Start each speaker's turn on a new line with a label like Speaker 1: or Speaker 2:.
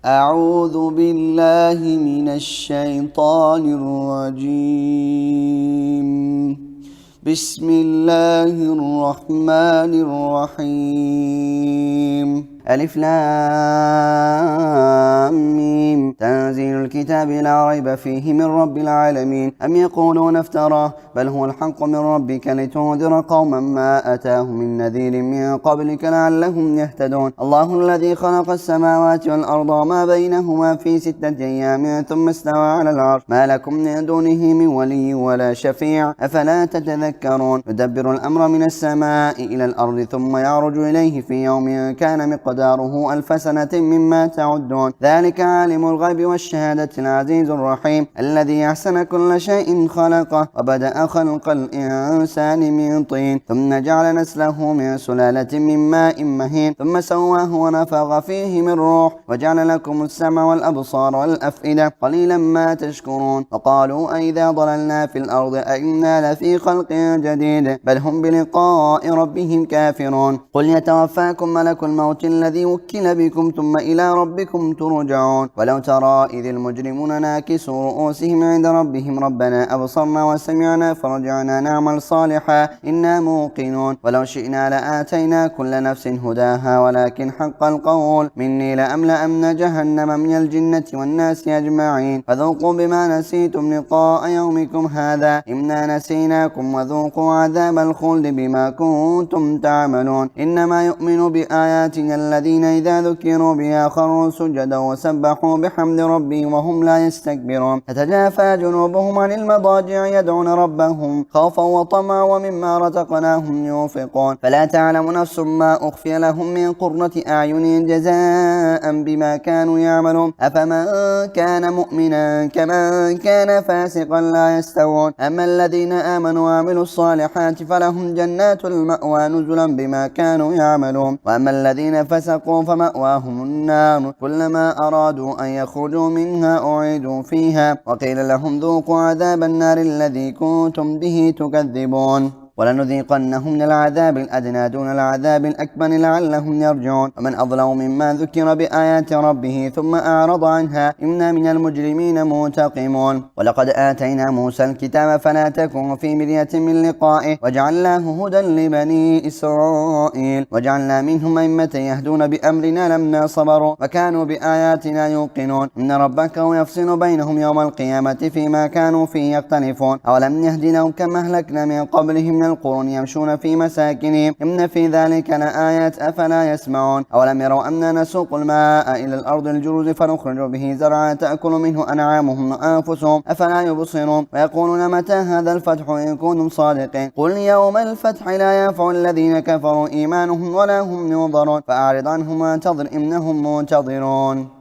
Speaker 1: أعوذ بالله من الشيطان الرجيم. بسم الله الرحمن الرحيم. ألف لام ميم. تنزيل الكتاب لا ريب فيه من رب العالمين. أم يقولون افتراه بل هو الحق من ربك لتنذر قوما ما أتاهم من نذير من قبلك لعلهم يهتدون. الله الذي خلق السماوات والأرض وما بينهما في 6 أيام ثم استوى على العرش ما لكم من دونه من ولي ولا شفيع أفلا تتذكرون. يدبر الأمر من السماء إلى الأرض ثم يعرج إليه في يوم كان مقداره 1000 سنة مما تعدون. ذلك عالم الغيب والشهادة العزيز الرحيم الذي أحسن كل شيء خلقه وبدأ خلق الإنسان من طين ثم جعل نسله من سلالة من ماء مهين ثم سواه ونفخ فيه من روح وجعل لكم السمع والأبصار والأفئدة قليلا ما تشكرون. وقالوا أئذا ضللنا في الأرض أئنا لفي خلق جديد بل هم بلقاء ربهم كافرون. قل يتوفاكم ملك الموت الذي وكل بكم ثم إلى ربكم ترجعون. ولو ترى إذ المجرمون ناكسوا رؤوسهم عند ربهم ربنا أبصرنا وسمعنا فرجعنا نعمل صالحا إنا موقنون. ولو شئنا لآتينا كل نفس هداها ولكن حق القول مني لأملأن جهنم من الجنة والناس أجمعين فذوقوا بما نسيتم لقاء يومكم هذا إنا نسيناكم وذوقوا عذاب الخلد بما كنتم تعملون. إنما يؤمن بآياتنا الذين إذا ذكروا بها خروا سجدا وسبحوا بحمد ربهم وهم لا يستكبرون. تتجافى جنوبهم عن المضاجع يدعون ربهم خوفا وطمعا ومما رزقناهم ينفقون. فلا تعلم نفس ما أخفي لهم من قرة أعين جزاء بما كانوا يعملون. أفمن كان مؤمنا كمن كان فاسقا لا يستوون. أما الذين آمنوا وعملوا الصالحات فلهم جنات المأوى نزلا بما كانوا يعملون. وأما الذين فسقوا فمأواهم النار كلما أرادوا أن يخرجوا منها أعيدوا فيها وقيل لهم ذوقوا عذاب النار الذي كنتم به تكذبون. ولنذيقنهم من العذاب الأدنى دون العذاب الأكبر لعلهم يرجعون. ومن أظلم مما ذكر بآيات ربه ثم أعرض عنها إنا من المجرمين منتقمون. ولقد آتينا موسى الكتاب فلا تكن في مرية من لقائه وجعلناه هدى لبني إسرائيل وجعلنا منهم أئمة يهدون بأمرنا لما صبروا وكانوا بآياتنا يوقنون. إن ربك هو يفصل بينهم يوم القيامة فيما كانوا فيه يختلفون. أولم يهد لهم كما أهلكنا من قبلهم من القرون يمشون في مساكنهم إن في ذلك لآيات أفلا يسمعون. أولم يروا أننا نسوق الماء إلى الأرض الجرز فنخرج به زرعا تأكل منه أنعامهم وأنفسهم أفلا يبصرون. ويقولون متى هذا الفتح إن كنتم صادقين قل يوم الفتح لا ينفع الذين كفروا إيمانهم ولا هم ينظرون فأعرض عنهم وانتظر إنهم منتظرون.